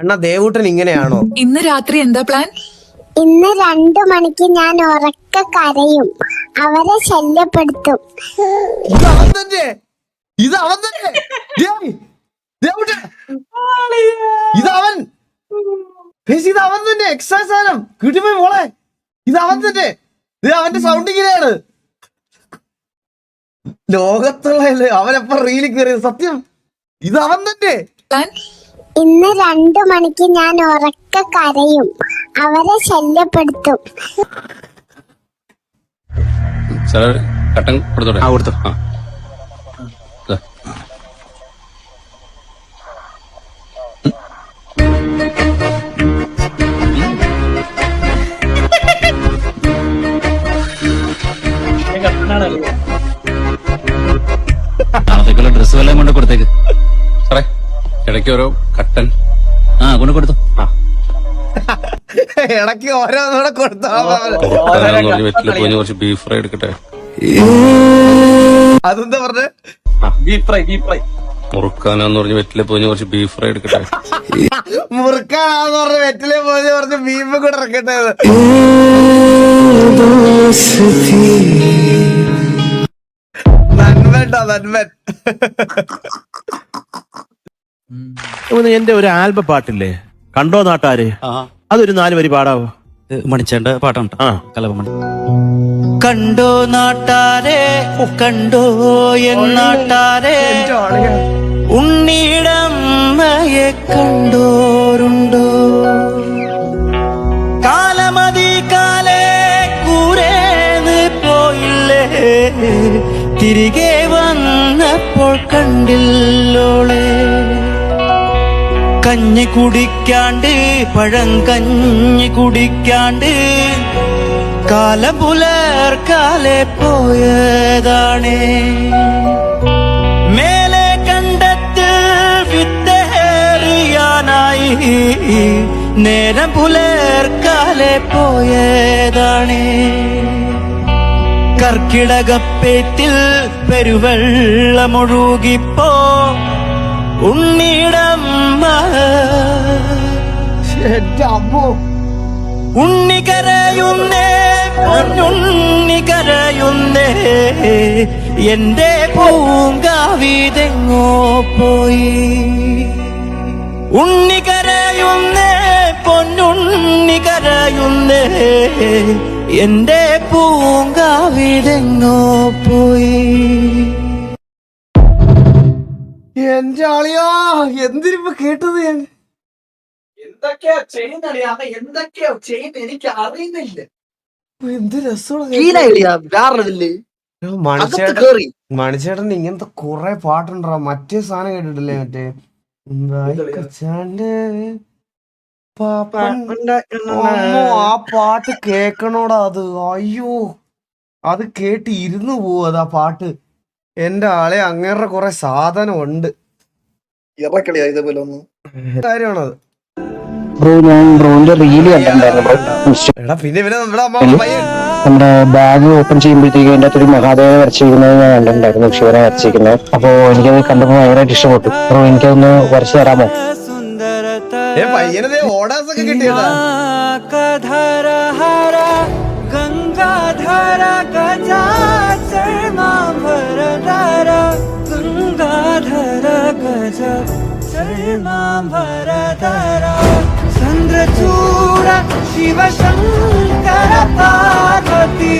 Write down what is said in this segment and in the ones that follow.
അണ്ണാ ദേവൂട്ടൻ ഇങ്ങനെയാണോ? ഇന്ന് രാത്രി എന്താ പ്ലാൻ? ഇന്ന് 2 മണിക്ക് ഞാൻ ഉറക്ക കരയും, അവരെ ശല്യപ്പെടുത്തും. ഇത് അവൻ തന്നെ. ഇത് അവൻ തന്നെ. ദേവൂട്ടൻ ഇത് അവൻ. ഇത് അവൻ തന്നെ. എക്സ്ട്രാ സാധനം കിട്ടിപ്പോയി മോളെ. ഇത് അവൻ തന്നെ. ഇത് അവന്റെ സൗണ്ട് ഇങ്ങനെയാണ്. ലോകത്തുള്ള അവനെപ്പ റീലിൽ കയറിയത് സത്യം. ഇത് അവൻ തന്നെ. ഇന്ന് 2 മണിക്ക് ഞാൻ ഉറക്ക കരയും, അവരെ ശല്യപ്പെടുത്തും. കട്ടൻ കൊടുത്തോട്ടെ? ആ കൊടുത്തു. നാളത്തേക്കുള്ള ഡ്രസ് വല്ലതും കൊണ്ട് കൊടുത്തേക്ക് സാറേ. ഇടയ്ക്ക് ഓരോ കട്ടൻ കൊണ്ട് കൊടുത്തു. ഇടയ്ക്ക് ഓരോന്നൂടെ കൊടുത്താ വെറ്റില പോയി കുറച്ച് ബീഫ് ഫ്രൈ എടുക്കട്ടെ. അതെന്താ പറഞ്ഞേ? ബീഫ് ഫ്രൈ മുറുക്കാനാന്ന് പറഞ്ഞ് വെറ്റില പോയി കുറച്ച് ബീഫ് ഫ്രൈ എടുക്കട്ടെ. മുറുക്കാനാന്ന് പറഞ്ഞ വെറ്റിലെ പോയി പറഞ്ഞ് ബീഫ് കൂടെ ഇറക്കട്ടെ. നന്മേട്ടാ നന്മൻ. എന്റെ ഒരു ആൽബം പാട്ടില്ലേ, കണ്ടോ നാട്ടാര്, അതൊരു 4 വരി പാടാവോ? മണിച്ചേണ്ട പാട്ടുണ്ട്. കലപമണി. കണ്ടോ നാട്ടാരെ, കണ്ടോ എന്നാട്ടാരെ, ഉണ്ണിടമ്മയെ കണ്ടോരുണ്ടോ? കാലമതി കാലേ കൂരേന്ന് പോയില്ലേ, തിരികെ വന്നപ്പോൾ കണ്ടില്ലോളെ. കഞ്ഞി കുടിക്കാണ്ട്, പഴം കഞ്ഞി കുടിക്കാണ്ട്, കാലം പുലർക്കാലെ പോയതാണ്. മേലെ കണ്ടത്ത് വിത്തേറിയാനായി, നേരം പുലർക്കാലെ പോയതാണ്. കർക്കിടകപ്പേറ്റിൽ പെരുവെള്ളമൊഴുകിപ്പോ ഉണ്ണിടമ്മ ഉണ്ണി കരയുന്നേ, പൊന്നുണ്ണി കരയുന്നേ, എന്റെ പൂങ്കാവിതെങ്ങോ പോയി. ഉണ്ണി കരയുന്നേ, പൊന്നുണ്ണി കരയുന്നേ, എന്റെ പൂങ്കാവിതെങ്ങോ പോയി. എന്റെ ആളിയാ, എന്തിനിപ്പ കേട്ടത് ഞാൻ? എന്തൊക്കെയാ ചെയ്യുന്നറിയാ, എന്തൊക്കെയാ ചെയ്യുന്ന എനിക്ക് അറിയുന്നില്ല. എന്ത് രസമാണ്. മണിച്ചേട്ടൻ ഇങ്ങനത്തെ കൊറേ പാട്ടുണ്ടാ. മറ്റേ സാധനം കേട്ടിട്ടില്ലേ, മറ്റേ ആ പാട്ട് കേക്കണോടാ. അത് അയ്യോ, അത് കേട്ട് ഇരുന്നു പോവും ആ പാട്ട്. എന്റെ ആളെ അങ്ങേറെ കൊറേ സാധനം ഉണ്ട്. ഇറക്കളിയാ ഇതേപോലെ ഒന്ന് കാര്യമാണത്. ബ്രോ, ഞാൻ ബ്രോന്റെ റീല് കണ്ടിട്ടുണ്ടായിരുന്നു. നമ്മുടെ ബാഗ് ഓപ്പൺ ചെയ്യുമ്പോഴത്തേക്ക് അതിന്റെ അകത്തൊരു മഹാദേവനെ വരച്ചിരിക്കുന്നത് ഞാൻ കണ്ടിട്ടുണ്ടായിരുന്നു, ശിവനെ വരച്ചിരിക്കുന്നത്. അപ്പൊ എനിക്കത് കണ്ടപ്പോ ഭയങ്കരമായിട്ട് ഇഷ്ടപ്പെട്ടു. ബ്രോ, എനിക്കതൊന്ന് വരച്ചു തരാമോ? പയ്യനതേ ഓടാസൊക്കെ കിട്ടിയതാ. ഗംഗാധര ഗജാചർമാഭരധര, ഗംഗാധര ഗജാചർമാഭരധര, ചന്ദ്രചൂഡ ശിവശങ്കര പാർവതി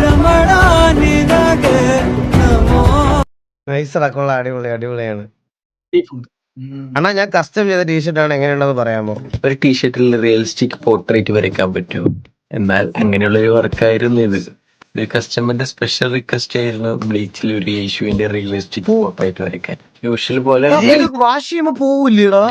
രമണാനി നമോ. നൈസടക്കമുള്ള അടിപൊളി അടിപൊളിയാണ്. അണ്ണാ, ഞാൻ കസ്റ്റം ചെയ്ത ടീഷർട്ട് ആണ്, എങ്ങനെയുണ്ടെന്ന് പറയാമോ? ഒരു ടീഷർട്ടിൽ റിയലിസ്റ്റിക് പോർട്രേറ്റ് വരയ്ക്കാൻ പറ്റുമോ? എന്നാൽ അങ്ങനെയുള്ള ഒരു വർക്കായിരുന്നു ഇത്. ഒരു കസ്റ്റമറിന്റെ സ്പെഷ്യൽ റിക്വസ്റ്റ് ആയിരുന്നു ബ്ലീച്ചിൽ ഒരു യേശുവിന്റെ റിയലിസ്റ്റിക് പോർട്രേറ്റ് വരയ്ക്കാൻ. യൂഷ്വൽ പോലെ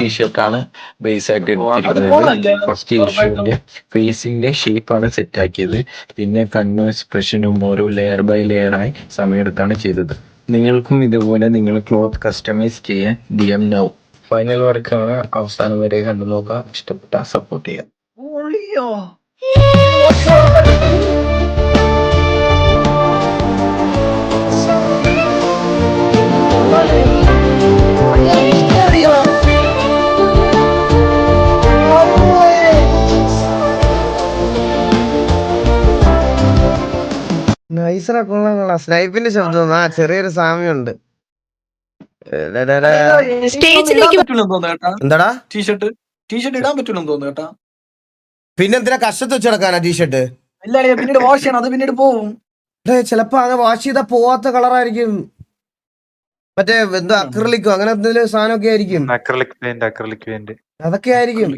ടീഷർട്ടാണ് ബേസ് ആയിട്ട് എടുത്തിരിക്കുന്നത്. ഫസ്റ്റ് യേശുവിന്റെ ഫേസിന്റെ ഷേപ്പാണ് സെറ്റ് ആക്കിയത്. പിന്നെ കണ്ണും എക്സ്പ്രഷനും ഓരോ ലെയർ ബൈ ലെയർ ആയി സമയമെടുത്താണ് ചെയ്തത്. നിങ്ങൾക്കും ഇതുപോലെ നിങ്ങൾ ക്ലോത്ത് കസ്റ്റമൈസ് ചെയ്യാൻ DM നൗ. ഫൈനൽ വർക്കാണ്, അവസാനം വരെ കണ്ടു നോക്കുക. ഇഷ്ടപ്പെട്ട സപ്പോർട്ട് ചെയ്യാം. ഐസറ കൊള്ളാം. സ്നൈപ്പിന്റെ ശബ്ദം ചെറിയൊരു സാമ്യമുണ്ട്. സ്റ്റേജിലേക്ക് പറ്റൂലെന്ന് തോന്നുന്നു കേട്ടാ. എന്താടാ ടീഷർട്ട് ഇടാൻ പറ്റൂലെന്ന് തോന്നുന്നു കേട്ടാ. പിന്നെന്തിനാ കഷ്ടത്ത് വെച്ച് കിടക്കാനാ ടീഷർട്ട്? ഇല്ല പിന്നീട് വാഷ് ചെയ്യണം, അത് പിന്നീട് പോവും. ചിലപ്പോ അങ്ങനെ വാഷ് ചെയ്താ പോവാത്ത കളറായിരിക്കും. മറ്റേ എന്താ അക്രലിക്കോ അങ്ങനെ എന്തെങ്കിലും സാധനമൊക്കെ ആയിരിക്കും. അക്രലിക് പെയിന്റ് അതൊക്കെ ആയിരിക്കും.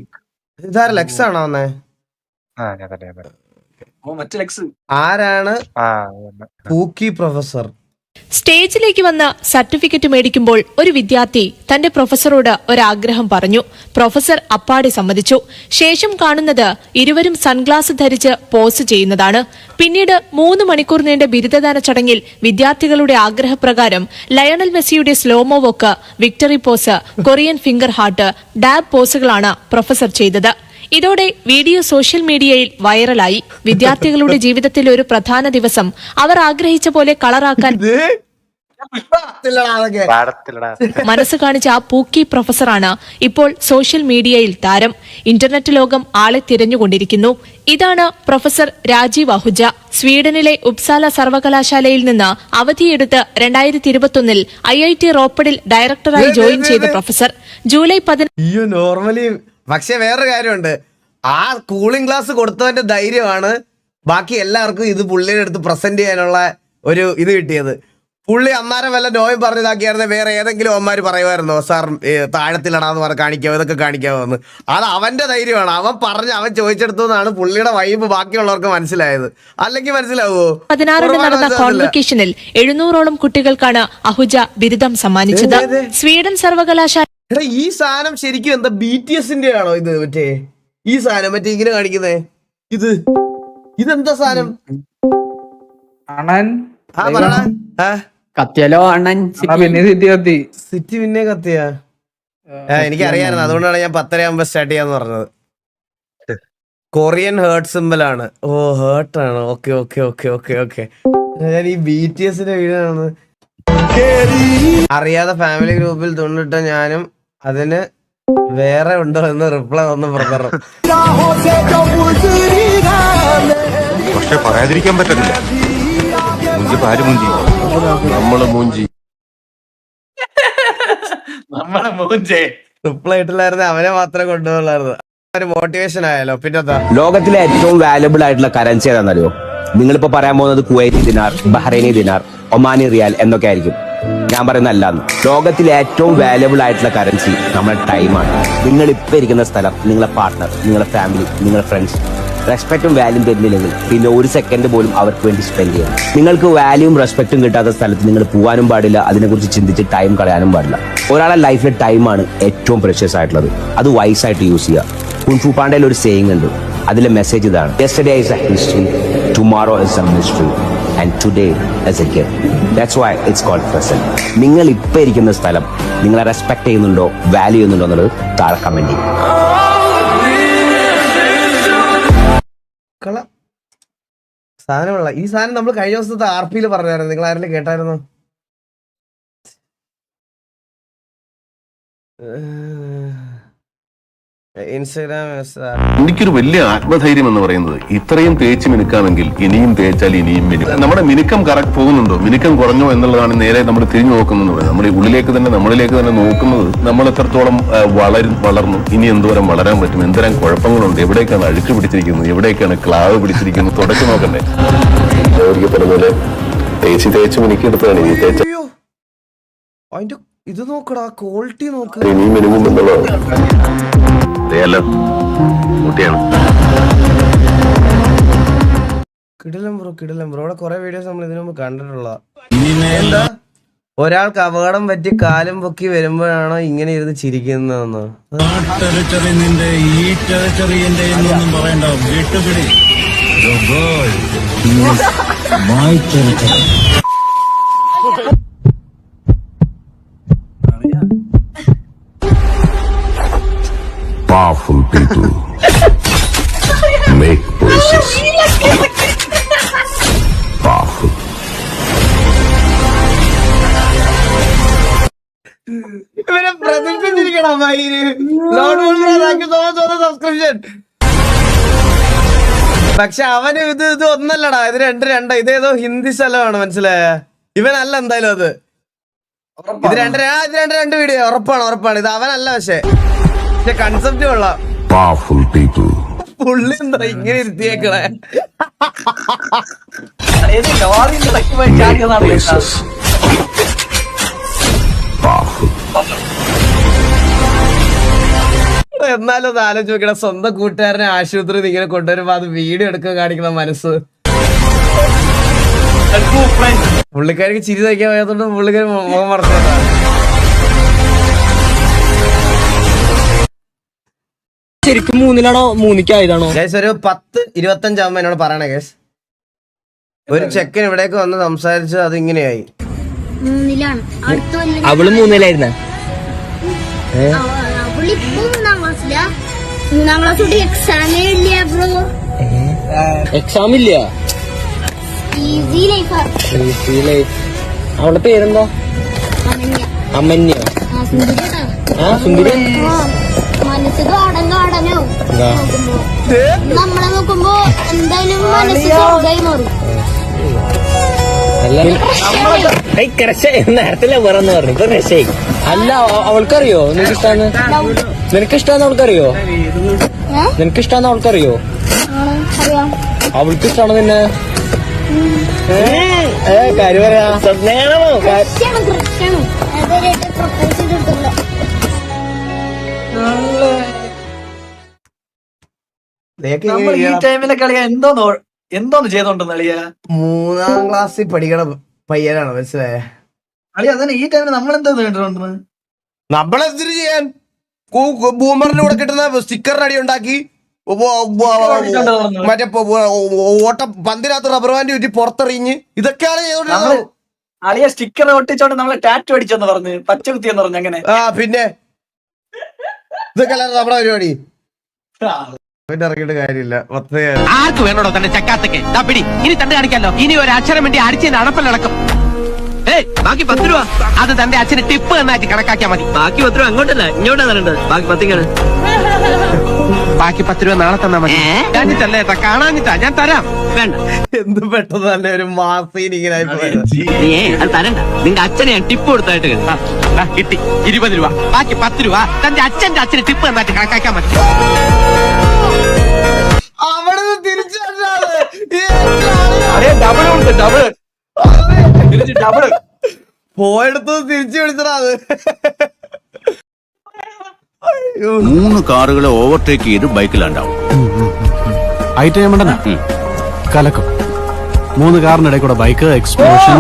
ഇതാര ലെക്സ് ആണോ വന്നേ? മറ്റേ ലെക്സ്. ആരാണ് പൂക്കി പ്രൊഫസർ? സ്റ്റേജിലേക്ക് വന്ന് സർട്ടിഫിക്കറ്റ് മേടിക്കുമ്പോൾ ഒരു വിദ്യാർത്ഥി തന്റെ പ്രൊഫസറോട് ഒരാഗ്രഹം പറഞ്ഞു. പ്രൊഫസർ അപ്പാടെ സമ്മതിച്ചു. ശേഷം കാണുന്നത് ഇരുവരും സൺഗ്ലാസ് ധരിച്ച് പോസ് ചെയ്യുന്നതാണ്. പിന്നീട് 3 മണിക്കൂർ നീണ്ട ബിരുദദാന ചടങ്ങിൽ വിദ്യാർത്ഥികളുടെ ആഗ്രഹപ്രകാരം ലയണൽ മെസ്സിയുടെ slomo walk, victory pose, Korean finger heart, dab പോസുകളാണ് പ്രൊഫസർ ചെയ്തത്. ഇതോടെ വീഡിയോ സോഷ്യൽ മീഡിയയിൽ വൈറലായി. വിദ്യാർത്ഥികളുടെ ജീവിതത്തിലെ ഒരു പ്രധാന ദിവസം അവർ ആഗ്രഹിച്ച പോലെ കളറാക്കാൻ മനസ്സ് കാണിച്ച ആ പൂക്കി പ്രൊഫസറാണ് ഇപ്പോൾ സോഷ്യൽ മീഡിയയിൽ താരം. ഇന്റർനെറ്റ് ലോകം ആളെ തിരഞ്ഞുകൊണ്ടിരിക്കുന്നു. ഇതാണ് പ്രൊഫസർ രാജീവ് അഹുജ. സ്വീഡനിലെ ഉപ്സാല സർവകലാശാലയിൽ നിന്ന് അവധിയെടുത്ത് 2021 IIT റോപ്പഡിൽ ഡയറക്ടറായി ജോയിൻ ചെയ്ത പ്രൊഫസർ ജൂലൈ 10 നോർമലി. പക്ഷെ വേറൊരു കാര്യമുണ്ട്, ആ കൂളിംഗ് ഗ്ലാസ് കൊടുത്തവന്റെ ധൈര്യമാണ് ബാക്കി എല്ലാവർക്കും ഇത് പുള്ളിയുടെ അടുത്ത് പ്രസന്റ് ചെയ്യാനുള്ള ഒരു ഇത് കിട്ടിയത്. പുള്ളി അന്നേരം വല്ല നോയും പറഞ്ഞതാക്കിയായിരുന്നു വേറെ ഏതെങ്കിലും അമ്മമാര് പറയുമായിരുന്നോ സാർ താഴത്തിലടാന്ന് പറഞ്ഞ് കാണിക്കാവോ ഇതൊക്കെ കാണിക്കാവോ എന്ന്? അത് അവന്റെ ധൈര്യമാണ്. അവൻ ചോദിച്ചെടുത്താണ് പുള്ളിയുടെ വൈബ് ബാക്കിയുള്ളവർക്ക് മനസ്സിലായത്. അല്ലെങ്കിൽ മനസ്സിലാവോ? 16 നടന്ന കോൺവൊക്കേഷനിൽ 700ഓളം കുട്ടികൾക്കാണ് അഹുജ ബിരുദം സമ്മാനിച്ചത്. സ്വീഡൻ സർവകലാശാല. എടാ ഈ സാധനം ശരിക്കും എന്താ BTSന്റെ ആണോ ഇത്? മറ്റേ ഈ സാധനം മറ്റേ ഇങ്ങനെ കാണിക്കുന്നേ ഇതെന്താ സാധനം? കത്തിയാലോ അണ്ണൻ സിറ്റി പിന്നെ കത്തിയാ? എനിക്കറിയായിരുന്നു, അതുകൊണ്ടാണ് ഞാൻ 10:30 ആകുമ്പോ സ്റ്റാർട്ട് ചെയ്യാന്ന് പറഞ്ഞത്. കൊറിയൻ ഹേർട്ട് സിമ്പിൾ ആണ്. ഓ ഹേർട്ട് ആണ്. Okay okay okay okay okay. ഞാൻ ഈ BTSന്റെ വീഡിയോ ആണ് അറിയാതെ ഫാമിലി ഗ്രൂപ്പിൽ തുണ്ടിട്ട ഞാനും അതിന് വേറെ ഉണ്ടോ എന്ന് റിപ്ലൈ വന്ന് പറഞ്ഞു. പക്ഷെ പറയാതിരിക്കാൻ പറ്റത്തില്ല. നമ്മള് മൂഞ്ചി റിപ്ലൈ ഇട്ടില്ലായിരുന്നു, അവനെ മാത്രമേ കൊണ്ടുപോകുള്ളായിരുന്നു. ഒരു മോട്ടിവേഷൻ ആയാലോ. പിന്നെന്താ ലോകത്തിലെ ഏറ്റവും വാല്യുബിൾ ആയിട്ടുള്ള കറൻസി ഏതാണെന്നറിയോ? നിങ്ങളിപ്പോ പറയാൻ പോകുന്നത് കുവൈറ്റി ദിനാർ, ബഹ്റൈനി ദിനാർ, ഒമാനി റിയാൽ എന്നൊക്കെ ആയിരിക്കും. ഞാൻ പറയുന്ന അല്ലാന്ന്. ലോകത്തിലെ ഏറ്റവും വാല്യുബിൾ ആയിട്ടുള്ള കറൻസി നമ്മുടെ ടൈമാണ്. നിങ്ങൾ ഇപ്പൊ ഇരിക്കുന്ന സ്ഥലം, നിങ്ങളെ പാർട്ട്ണർ, നിങ്ങളെ ഫാമിലി, നിങ്ങളെ ഫ്രണ്ട്സ് റെസ്പെക്റ്റും വാല്യൂം തരുന്നില്ലെങ്കിൽ പിന്നെ ഒരു സെക്കൻഡ് പോലും അവർക്ക് വേണ്ടി സ്പെൻഡ് ചെയ്യണം. നിങ്ങൾക്ക് വാല്യൂം റെസ്പെക്റ്റും കിട്ടാത്ത സ്ഥലത്ത് നിങ്ങൾ പോകാനും പാടില്ല, അതിനെക്കുറിച്ച് ചിന്തിച്ച് ടൈം കളയാനും പാടില്ല. ഒരാളെ ലൈഫിലെ ടൈമാണ് ഏറ്റവും പ്രഷ്യസ് ആയിട്ടുള്ളത്. അത് വൈസായിട്ട് യൂസ് ചെയ്യുക. കുൻഫു പാണ്ടയിൽ ഒരു സേയിങ് ഉണ്ട്, അതിലെ മെസ്സേജ് ഇതാണ്: yesterday is a history, tomorrow is a mystery and today is a gift. That's why it's called present. നിങ്ങൾ ഇപ്പൊ ഇരിക്കുന്ന സ്ഥലം നിങ്ങളെ റെസ്പെക്ട് ചെയ്യുന്നുണ്ടോ, വാല്യൂ ചെയ്യുന്നുണ്ടോ എന്നുള്ളത് താഴെ കമന്റ് ചെയ്യും. സാധനമുള്ള ഈ സാധനം നമ്മൾ കഴിഞ്ഞ ദിവസത്തെ RPയിൽ പറഞ്ഞായിരുന്നു. നിങ്ങൾ ആരെങ്കിലും കേട്ടായിരുന്നോ? ഇൻസ്റ്റാഗ്രാം. എനിക്കൊരു വലിയ ആത്മധൈര്യം എന്ന് പറയുന്നത് ഇത്രയും തേച്ച് മിനുക്കാമെങ്കിൽ ഇനിയും തേച്ചാൽ ഇനിയും മിനുക്കാം. നമ്മുടെ മിനുക്കം കറക്റ്റ് പോകുന്നുണ്ടോ, മിനുക്കം കുറഞ്ഞോ എന്നുള്ളതാണ് നേരെ നമ്മൾ തിരിഞ്ഞു നോക്കുന്നത്. നമ്മുടെ ഉള്ളിലേക്ക് തന്നെ നോക്കുന്നത് നമ്മൾ എത്രത്തോളം വളർന്നു, ഇനി എന്തോരം വളരാൻ പറ്റും, എന്തോരം കുഴപ്പങ്ങളുണ്ട്, എവിടേക്കാണ് അഴുക്ക് പിടിച്ചിരിക്കുന്നത്, എവിടേക്കാണ് ക്ലാവ് പിടിച്ചിരിക്കുന്നത്, തുടച്ചു നോക്കണ്ടേ. പറഞ്ഞപോലെ തേച്ച് മിനുക്കിയെടുത്താണ് ഇനി തേച്ച അതിന്റെ ഇത് നോക്കടാ, ക്വാളിറ്റി നോക്ക്. ഇനിയും മിനുങ്ങും എന്നുള്ളതാണ്. കിടിലം ബ്രോ. ഇവിടെ കുറെ വീഡിയോസ് നമ്മൾ ഇതിനു മുമ്പ് കണ്ടിട്ടുള്ള. എന്താ ഒരാൾക്ക് അപകടം പറ്റി കാലും പൊക്കി വരുമ്പോഴാണോ ഇങ്ങനെ ഇരുന്ന് ചിരിക്കുന്നതെന്നോ? Powerful people make choices. Powerful. ഇവരെ പ്രദർശിച്ചിരിക്കണം. സബ്സ്ക്രിപ്ഷൻ പക്ഷെ അവന് ഇത് ഒന്നല്ലടാ, ഇത് രണ്ട് ഇതേതോ ഹിന്ദി സ്ഥലമാണ്, മനസ്സിലായ? ഇവനല്ല എന്തായാലും അത്. ഇത് രണ്ട് വീഡിയോ ഉറപ്പാണ്. ഇത് അവനല്ല, പക്ഷെ കൺസെപ്റ്റ് കൊള്ളാം. പുള്ളി എന്താ ഇങ്ങനെ ഇരുത്തിയേക്കണേ? എന്നാലും ഒന്ന് ആലോചിച്ച് നോക്കണ, സ്വന്തം കൂട്ടുകാരനെ ആശുപത്രിയിൽ ഇങ്ങനെ കൊണ്ടുവരുമ്പോ അത് വീഡിയോ എടുക്കാൻ കാണിക്കുന്ന മനസ്സ്. പുള്ളിക്കാർക്ക് ചിരി തയ്ക്കാൻ വയ്യാത്തോണ്ട് പുള്ളിക്കാരി മുഖം മറച്ചതാ. ശരിക്കും 3-ലാണോ 3-ക്കായതാണോ? കേസ് ഒരു 10-25 ആവുമ്പോ എന്നോട് പറയണേ കേസ്. ഒരു ചെക്കൻ ഇവിടേക്ക് വന്ന് സംസാരിച്ച് അത് ഇങ്ങനെയായി. അവള് 3-ലായിരുന്ന? എക്സാം ഇല്ല. അവളുടെ പേരെന്താ? അമന്യ. സുന്ദരി. നമ്മളെ നോക്കുമ്പോ എന്തായാലും മനസ്സ് സ്വർഗ്ഗമായി മാറും. നേരത്തെ വേറെന്ന് പറഞ്ഞു, ഇപ്പൊ രക്ഷയായി. അല്ല, അവൾക്കറിയോ നിനക്കിഷ്ടാന്ന് അവൾക്കറിയോ? നിനക്കിഷ്ടാന്ന് അവൾക്കറിയോ? അവൾക്ക് ഇഷ്ടാണോ നിന്നെ? കാര്യം പറയാ. നമ്മൾ ഈ ടൈമിലെ കളിയാ എന്തോന്ന് ചെയ്തോണ്ടെന്ന് അളിയാ? 3ാം ക്ലാസ്സിൽ പഠിക്കണ പയ്യനാണ്, മനസ്സിലായേ? അളിയ അതന്നെ ഈ ടൈമിൽ നമ്മൾ എന്താ നേരിട്ടുണ്ടെന്ന്? നമ്മളെന്തിനു ചെയ്യാൻ? ബൂമറിന്റെ കൂടെ കിട്ടുന്ന സ്റ്റിക്കറിന്റെ അടി ഉണ്ടാക്കി മറ്റേ പന്തിനകത്ത് റബ്ബർ ബാൻഡ് ചുറ്റി പുറത്തെറിഞ്ഞ് ഇതൊക്കെയാണ് ചെയ്തോണ്ടിരുന്നത്. അളിയ സ്റ്റിക്കർ ഒട്ടിച്ചോണ്ട് നമ്മളെ ടാറ്റു അടിച്ചെന്ന് പറഞ്ഞ് പച്ച കുത്തിയെന്ന് പറഞ്ഞു. അങ്ങനെ പിന്നെ ഇതൊക്കെ നമ്മുടെ പരിപാടി. ഇറങ്ങിയിട്ട് കാര്യമില്ല. ആർക്ക് വേണോടോ തന്നെ ചക്കാത്തൊക്കെ പിടി. ഇനി തണ്ട് കാണിക്കാലോ. ഇനി ഒരു അക്ഷരം വേണ്ടി അടിച്ചതിന് അടപ്പലടക്കം. ബാക്കി 10 രൂപ അത് തന്റെ അച്ഛന് ടിപ്പ് എന്നായിട്ട് കണക്കാക്കിയാൽ മതി. ബാക്കി 10 രൂപ അങ്ങോട്ടല്ല ഇങ്ങോട്ടാ തരേണ്ടത്. ബാക്കി 10 ബാക്കി 10 രൂപ നാളെ തന്നാ മതി. ഞാനിട്ടല്ലേ ഏട്ടാ, കാണാനിട്ടാ ഞാൻ തരാം. വേണ്ട, എന്ത് പെട്ടെന്ന് തന്നെ ഒരു മാസീൻ ഇങ്ങനെ അത് തരണ്ട. നിന്റെ അച്ഛനെ ഞാൻ ടിപ്പ് കൊടുത്തായിട്ട് കിട്ടി 20 രൂപ. ബാക്കി 10 രൂപ തന്റെ അച്ഛന് ടിപ്പ് എന്നായിട്ട് കണക്കാക്കാൻ മതി. അവിടെ തിരിച്ചു പോയെടുത്തത് തിരിച്ചു വിളിച്ചടാ അത്. 3 കാറുകളെ ഓവർടേക്ക് ചെയ്ത് ബൈക്കിലുണ്ടാവും. കലക്കും. 3 കാറിനിടെ കൂടെ ബൈക്ക് എക്സ്പ്ലോഷൻ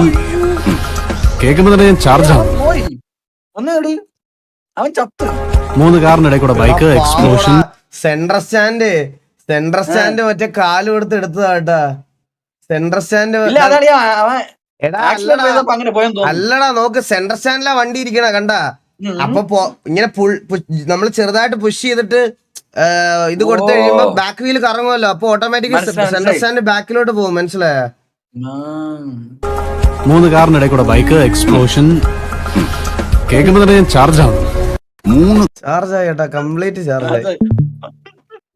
കേൾക്കുമ്പോ തന്നെ ഞാൻ ചാർജ് ആവും. അവൻ ചത്ത്. 3 കാറിനിടെ കൂടെ ബൈക്ക് എക്സ്പ്ലോഷൻ. സെൻട്രൽ സ്റ്റാൻഡ് മറ്റേ കാല് കൊടുത്ത് എടുത്തതാട്ടാ. സെൻട്രൽ സ്റ്റാൻഡ് അല്ലടാ, നോക്ക് സെൻട്രൽ സ്റ്റാൻഡിലാ വണ്ടി ഇരിക്കണ കണ്ടാ. അപ്പൊ ഇങ്ങനെ നമ്മള് ചെറുതായിട്ട് പുഷ് ചെയ്തിട്ട് ഇത് കൊടുത്തു കഴിയുമ്പോ ബാക്ക് വീല് കറങ്ങുമല്ലോ. അപ്പൊ ഓട്ടോമാറ്റിക് സെൻട്രൽ സ്റ്റാൻഡ് ബാക്കിലോട്ട് പോകും, മനസ്സിലായ? 3 കാറിനിടെ കൂടെ ബൈക്ക് എക്സ്പ്ലോഷൻ കേൾക്കുമ്പോ തന്നെ ഞാൻ ചാർജ് ആവും. ചാർജ് ആയി കേട്ടാ, കംപ്ലീറ്റ് ചാർജ് ആയി.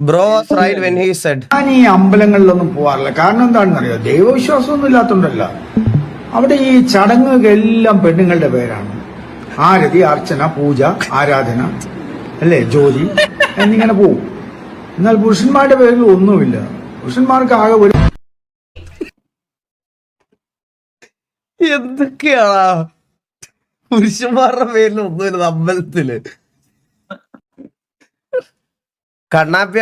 Bro was right when he said. ഞാൻ ഈ അമ്പലങ്ങളിലൊന്നും പോവാറില്ല. കാരണം എന്താണെന്നറിയോ? ദൈവവിശ്വാസമൊന്നും ഇല്ലാത്തോണ്ടല്ല. അവിടെ ഈ ചടങ്ങുകളെല്ലാം പെണ്ണുങ്ങളുടെ പേരാണ്. ആരതി, അർച്ചന, പൂജ, ആരാധന, അല്ലേ, ജ്യോതി എന്നിങ്ങനെ പോവും. എന്നാൽ പുരുഷന്മാരുടെ പേരിൽ ഒന്നുമില്ല. പുരുഷന്മാർക്ക് ആകെ ഒരു എന്തൊക്കെയാണാ പുരുഷന്മാരുടെ പേരിൽ ഒന്നുമില്ല അമ്പലത്തില്. കണ്ണാപ്പി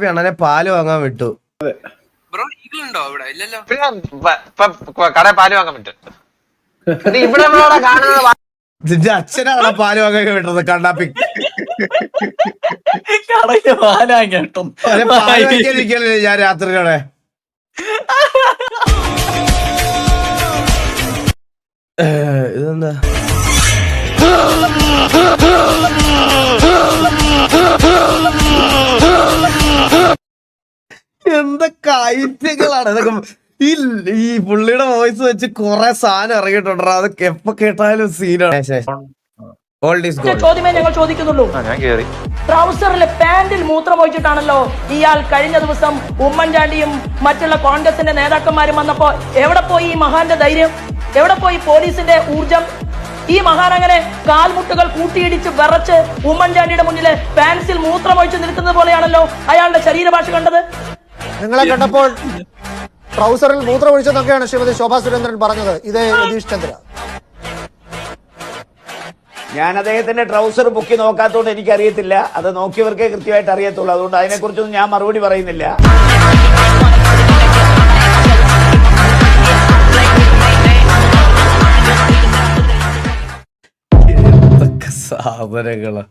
അണ്ണനെ പാല് വാങ്ങാൻ വിട്ടു. കട പാല് വാങ്ങാൻ പറ്റും. നിന്റെ അച്ഛനാണ് പാല് വാങ്ങാൻ വിട്ടത്. കണ്ണാപ്പി പാല് വാങ്ങിയിരിക്കല്ലേ ഞാൻ രാത്രിയോടെ. ഇതെന്താ എന്തൊക്കെ ഐറ്റങ്ങളാണ് ഇതൊക്കെ. ഈ പുള്ളിയുടെ വോയിസ് വെച്ച് കൊറേ സാധനം ഇറങ്ങിയിട്ടുണ്ടോ. അതൊക്കെ എപ്പോ കേട്ടാലും സീനാണ്. ചോദ്യമേ ഞങ്ങൾ ചോദിക്കുന്നുള്ളൂ. ട്രൗസറിലെ പാന്റിൽ മൂത്രമൊഴിച്ചിട്ടാണല്ലോ ഇയാൾ കഴിഞ്ഞ ദിവസം ഉമ്മൻചാണ്ടിയും മറ്റുള്ള കോൺഗ്രസിന്റെ നേതാക്കന്മാരും വന്നപ്പോ എവിടെ പോയി ഈ മഹാന്റെ ധൈര്യം? എവിടെ പോയി പോലീസിന്റെ ഊർജം? ഈ മഹാൻ അങ്ങനെ കാൽമുട്ടുകൾ കൂട്ടിയിടിച്ച് വിറച്ച് ഉമ്മൻചാണ്ടിയുടെ മുന്നിലെ പാൻസിൽ മൂത്രമൊഴിച്ച് നിൽക്കുന്നത് പോലെയാണല്ലോ അയാളുടെ ശരീരഭാഷ കണ്ടത്. നിങ്ങളെ കണ്ടപ്പോൾ ട്രൗസറിൽ മൂത്രമൊഴിച്ചെന്നൊക്കെയാണ് ശ്രീമതി ശോഭാ സുരേന്ദ്രൻ പറഞ്ഞത്. ഇതേ രതീഷ് ചന്ദ്ര. ഞാൻ അദ്ദേഹത്തിന്റെ ട്രൗസർ പൊക്കി നോക്കാത്തതുകൊണ്ട് എനിക്കറിയത്തില്ല. അത് നോക്കിയവർക്കേ കൃത്യമായിട്ട് അറിയത്തുള്ളൂ. അതുകൊണ്ട് അതിനെക്കുറിച്ചൊന്നും ഞാൻ മറുപടി പറയുന്നില്ല. സാധനങ്ങളാ.